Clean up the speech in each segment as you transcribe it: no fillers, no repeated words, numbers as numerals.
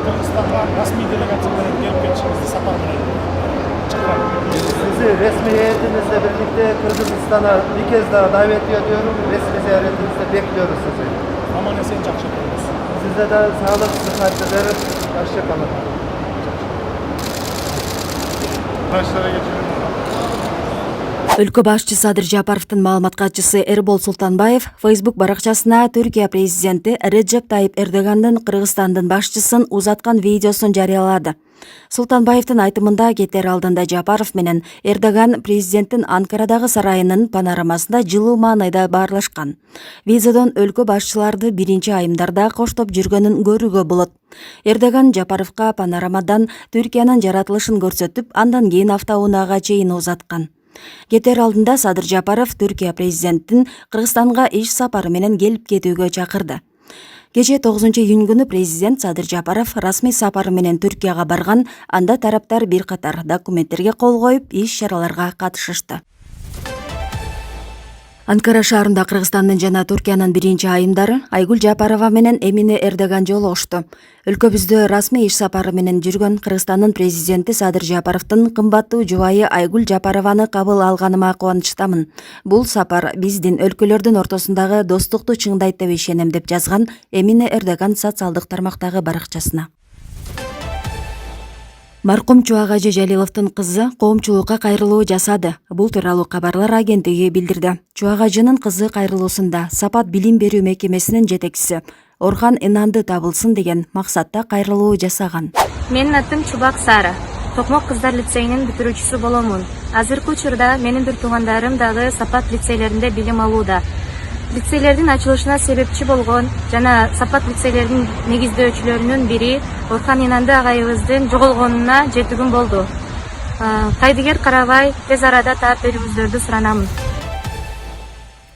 Кыргызстанга расмий делегация менен келип кетишиңизди сапар менен чыккан. Sizi resmi heyetinizle birlikte Kırgızistan'a bir kez daha davet ediyorum. Resmi ziyaretinizde bekliyoruz sizi. Aman esen жакшы болуңуз. Size de sağlık, sıhhat dileriz. Hoşça kalın. Taşlara geçelim. Өлкө башчысы Садыр Жапаровдун маалымат катчысы Эрбол Султанбаев Facebook баракчасына Түркия президенти Реджеп Тайип Эрдогандын Кыргызстандын башчысын узаткан видеосун жарыялады. Султанбаевдин айтымында кетер алдында Жапаров менен Эрдоган президенттин Анкарадагы сарайынын панорамасында жылуу маанайда баарлашкан. Видеодон өлкө башчыларды биринчи айымдарда коштоп жүргөнүн көрүүгө болот. Эрдоган Жапаровго панорамадан Түркиянын жаратылышын көрсөтүп, андан кийин автоунаага чейин узаткан. Кетер алдында Садыр Жапаров Түркия президентин Кыргызстанга иш сапары менен келип кетүүгө чакырды. Кече 9-июнь күнү президент Садыр Жапаров расмий сапары менен Түркияга барган, анда тараптар бир катар документтерге кол коюп, иш-чараларга катышышты. Анкара шаарында Кыргызстандын жана Түркиянын биринчи айымдары Айгүл Жапарова менен Эмине Эрдоган жолугушту. Өлкөбүздө расмий иш сапары менен жүргөн Кыргызстандын президенти Садыр Жапаровдун кымбаттуу жубайы Айгүл Жапарованы кабыл алганыма кубанычтамын. Бул сапар биздин өлкөлөрдүн ортосундагы достукту чыңдайт деп ишенем, деп жазган Эмине Эрдоган социалдык тармактагы баракчасына. Маркум Чуагажы Жалиловдун кызы коомчулукка кайрылуу жасады. Бул тууралуу кабарлар агенттиги билдирди. Чуагажынын кызы кайрылуусунда Сапат билим берүү мекемесинин жетекчиси Орхан Инанды табылсын деген максатта кайрылуу жасаган. Менин атым Чубак Сара. Токмок кыздар лицейинин бүтүрүүчүсү боломун. Азыркы учурда менин бир туугандарым дагы Сапат лицейлеринде билим алууда. Лицейлердин ачылышына себепчи болгон жана Сапат лицейлеринин негиздөөчүлөрүнүн бири Орхан Инанды агайыбыздын жоголгонуна 7 күн болду. Кайдыгер карабай тез арада таап берүүңүздөрдү суранамын.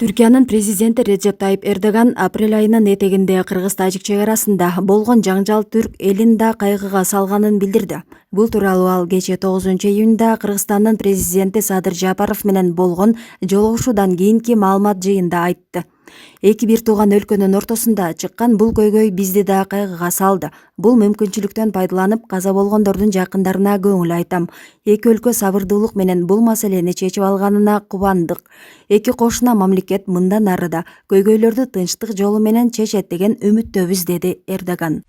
Түркиянын президенти Реджеп Тайип Эрдоган апрель айынын этегинде Кыргыз-Тажик чек арасында болгон жаңжал түрк элин да кайгыга салганын билдирди. Бул тууралуу ал кече 9-июнда Кыргызстандын президенти Садыр Жапаров менен болгон жолугушуудан кийинки маалымат жыйында айтты. Эки бир тууган өлкөнүн ортосунда чыккан бул көйгөй бизди да кайгыга салды. Бул мүмкүнчүлүктөн пайдаланып каза болгондордун жакындарына көңүл айтам. Эки өлкө сабырдуулук менен бул маселени чечип алганына кубандык. Эки кошуна мамлекет мындан ары да көйгөйлөрдү тынчтык жолу менен чечет деген үмүттөбүз, деди Эрдоган.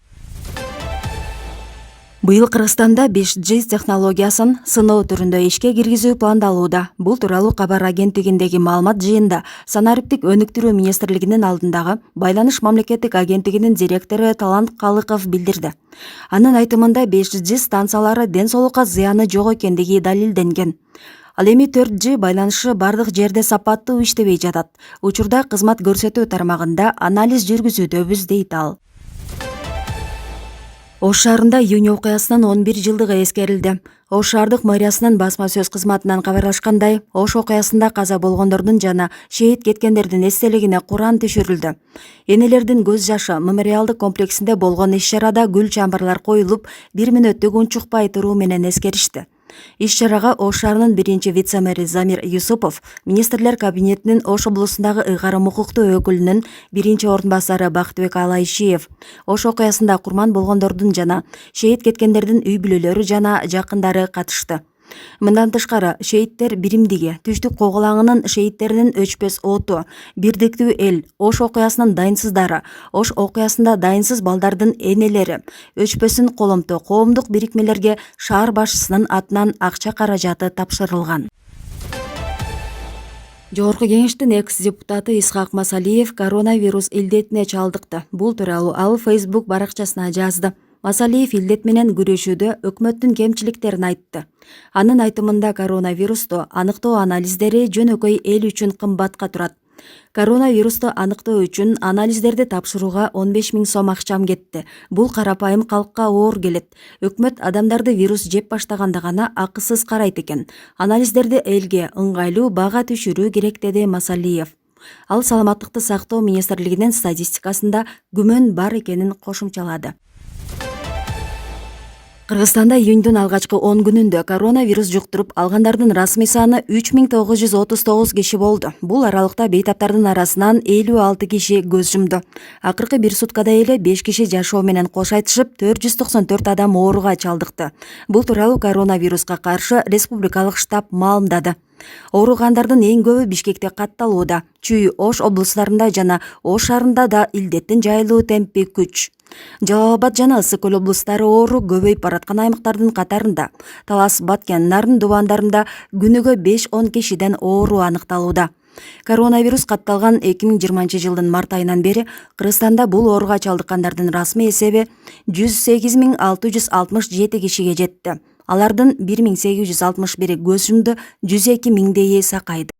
Быйыл Кыргызстанда 5G технологиясын сыноо түрүндө ишке киргизүү пландалууда. Бул тууралуу кабар агенттигиндеги маалымат жыйында Санариптик өнүктүрүү министрлигинин алдындагы Байланыш мамлекеттик агенттигинин директору Талант Калыков билдирди. Анын айтымында 5G станциялары ден соолукка зыяны жок экендиги далилденген. Ал эми 4G байланышы бардык жерде сапаттуу иштебей жатат. Учурда кызмат көрсөтүү тармагында анализ жүргүзүүдөбүз, дейт ал. Ош шаарында июнь окуясынын 11 жылдыгы эскерилди. Ош шаардык мэриясынын басма сөз кызматынан кабарлашкандай, Ош окуясында каза болгондордун жана шейит кеткендердин эстелигине Куран түшүрүлдү. Энелердин көз жашы мемориалдык комплексинде болгон иш-чарада гүл чамбарлар коюлуп, 1 мүнөттүк унчукпай туруу менен эскеришти. Иш-чарага Ош шаарынын биринчи вице-мэри Замир Юсупов, министрлер кабинетинин Ош облусундагы ыйгарым укуктуу өкүлүнүн биринчи орун басары Бактыбек Алайшиев, Ош окуясында курман болгондордун жана шейит кеткендердин үй бүлөлөрү жана жакындары катышты. Мындан тышкары, шейиттер биримдиги, түштүк коголаңынын шейиттеринин өчпөс оту, бирдиктүү эл, Ош окуясынын дайынсыздары, Ош окуясында дайынсыз балдардын энелери, өчпөсүн коломто коомдук бирикмелерге шаар башчысынын атынан акча каражаты тапшырылган. Жогорку кеңештин экс-депутаты Исхак Масалиев коронавирус илдетине чалдыкты. Бул тууралуу ал Facebook баракчасына жазды. Масалиев илдет менен күрөшүүдө өкмөттүн кемчиликтерин айтты. Анын айтымында коронавирусту аныктоо анализдери жөнөкөй эл үчүн кымбатка турат. Коронавирусту аныктоо үчүн анализдерди тапшырууга 15 000 сом акчам кетти. Бул карапайым калкка оор келет. Өкмөт адамдарды вирус жеп баштаганда гана акысыз карайт экен. Анализдерди элге ыңгайлуу бага түшүрүү керек, деди Масалиев. Ал саламаттыкты сактоо министрлигинин статистикасында күмөн бар экенин кошумчалады. Кыргызстанда июндун алгачкы 10 күнүндө коронавирус жуктуруп алгандардын расмий саны 3939 киши болду. Бул аралыкта бейтаптардын арасынан 56 киши көз жумду. Акыркы бир суткада эле 5 киши жашоо менен кош айтышып, 494 адам ооруга чалдыкты. Бул тууралуу коронавируска каршы республикалык штаб маалымдады. Ооругандардын эң көбү Бишкекте катталууда. Чүй, Ош облустарында жана Ош шаарында да илдеттин жайылуу темпи күч. Жалал Абад жана Ысык Көл облустары оору көбөйүп бараткан аймактардын катарында. Талас, Баткен, Нарын дубандарында күнүгө 5-10 кишиден оору аныкталууда. Коронавирус катталган 2020 март айынан бери Кыргызстанда бул ооруга чалдыккандардын расмий эсеби 108.667 кишиге жетти. Алардын 1861 көз жумду, 102 миңдейи сакайды.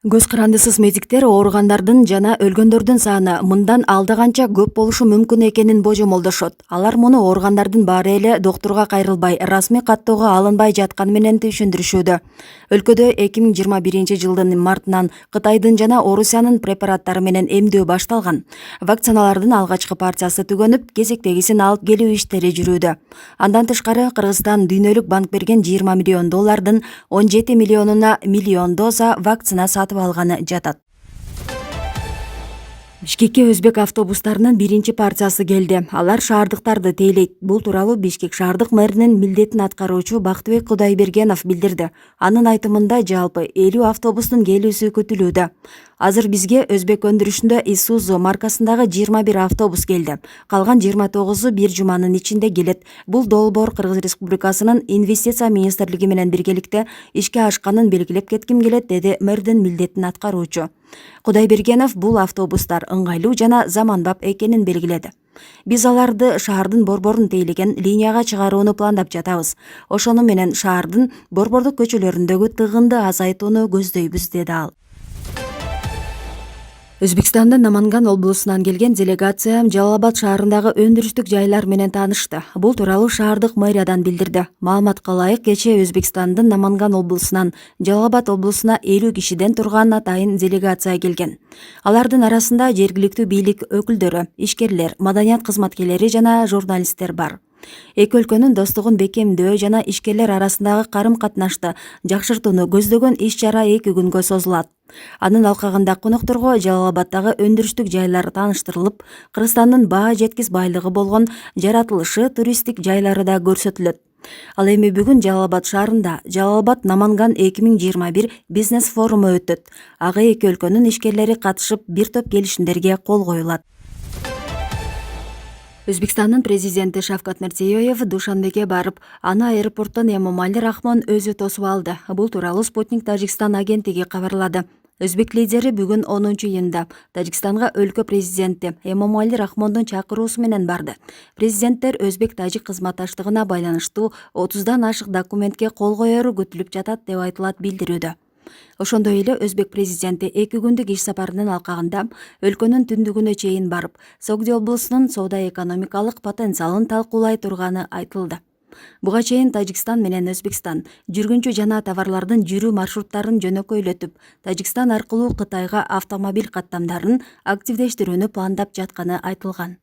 Көз карандысыз медиктер ооругандардын жана өлгөндөрдүн саны мындан алда канча көп болушу мүмкүн экенин божомолдошот. Алар муну ооругандардын баары эле доктурга кайрылбай, расмий каттоого алынбай жатканы менен түшүндүрүшүүдө. Өлкөдө 2021 мартынан Кытайдын жана Орусиянын препараттары менен эмдөө башталган. Вакциналардын алгачкы партиясы түгөнүп, кезектегисин алып келүү иштери жүрүүдө. Андан тышкары Кыргызстан Дүйнөлүк банк берген 20 миллион доллардын 17 миллионуна миллион доза вакцина сатып алганы жатат. Бишкекке өзбек автобустарынын биринчи партиясы келди. Алар шаардыктарды тейлейт. Бул тууралуу Бишкек шаардык мэринин милдетин аткаруучу Бактыбек Кудайбергенов билдирди. Анын айтымында жалпы 50 автобустун келүүсү күтүлүүдө. Азыр бизге өзбек өндүрүшүндө Isuzu маркасындагы 21 автобус келди. Калган 29-у бир жуманын ичинде келет. Бул долбоор Кыргыз Республикасынын инвестиция министрлиги менен биргеликте ишке ашканын белгилеп кетким келет, деди мэрдин милдетин аткаруучу. Кудайбергенов бул автобустар ыңгайлуу жана заманбап экенин белгиледи. Биз аларды шаардын борборун тейлеген линияга чыгарууну пландап жатабыз. Ошону менен шаардын борбордук көчөлөрүндөгү тыгынды азайтууну көздөйбүз, деди ал. Өзбекстандын Наманган облусунан келген делегация Жалал Абад шаарындагы өндүрүштүк жайлар менен таанышты. Бул тууралуу шаардык мэриядан билдирди. Маалыматка ылайык, кечээ Өзбекстандын Наманган облусунан Жалал Абад облусуна 50 кишиден турган атайын делегация келген. Алардын арасында жергиликтүү бийлик өкүлдөрү, ишкерлер, маданият кызматкерлери жана журналисттер бар. Эки өлкөнүн достугун бекемдөө жана ишкерлер арасындагы карым-катнашты жакшыртууну көздөгөн иш-чара 2 күнгө созулат. Анын алкагында конокторго Жалал Абаддагы өндүрүштүк жайлар тааныштырылып, Кыргызстандын баа жеткис байлыгы болгон жаратылышы, туристтик жайлары да көрсөтүлөт. Ал эми бүгүн Жалал Абад шаарында Жалал Абад Наманган 2021 бизнес форуму өтөт. Ага эки өлкөнүн ишкерлери катышып, бир топ келишимдерге кол коюлат. Өзбекстандын президенти Шавкат Мирзиёев Душанбеге барып, аны аэропорттон Эмомали Рахмон өзү тосуп алды. Бул тууралуу Спутник Тажикстан агенттиги кабарлады. Өзбек лидери бүгүн 10-июнда Тажикстанга өлкө президенти Эмомали Рахмондун чакыруусу менен барды. Президенттер өзбек-тажик кызматташтыгына байланыштуу 30дан ашык документке кол коеру күтүлүп жатат, деп айтылат билдирүүдө. Ошондой эле өзбек президенти 2 күндүк иш сапарынын алкагында өлкөнүн түндүгүнө чейин барып, Согди облусунун соода-экономикалык потенциалын талкуулай турганы айтылды. Буга чейин Тажикстан менен Өзбекстан жүргүнчү жана товарлардын жүрүү маршруттарын жөнөкөйлөтүп, Тажикстан аркылуу Кытайга автомобиль каттамдарын активдештирүүнү пландап жатканы айтылган.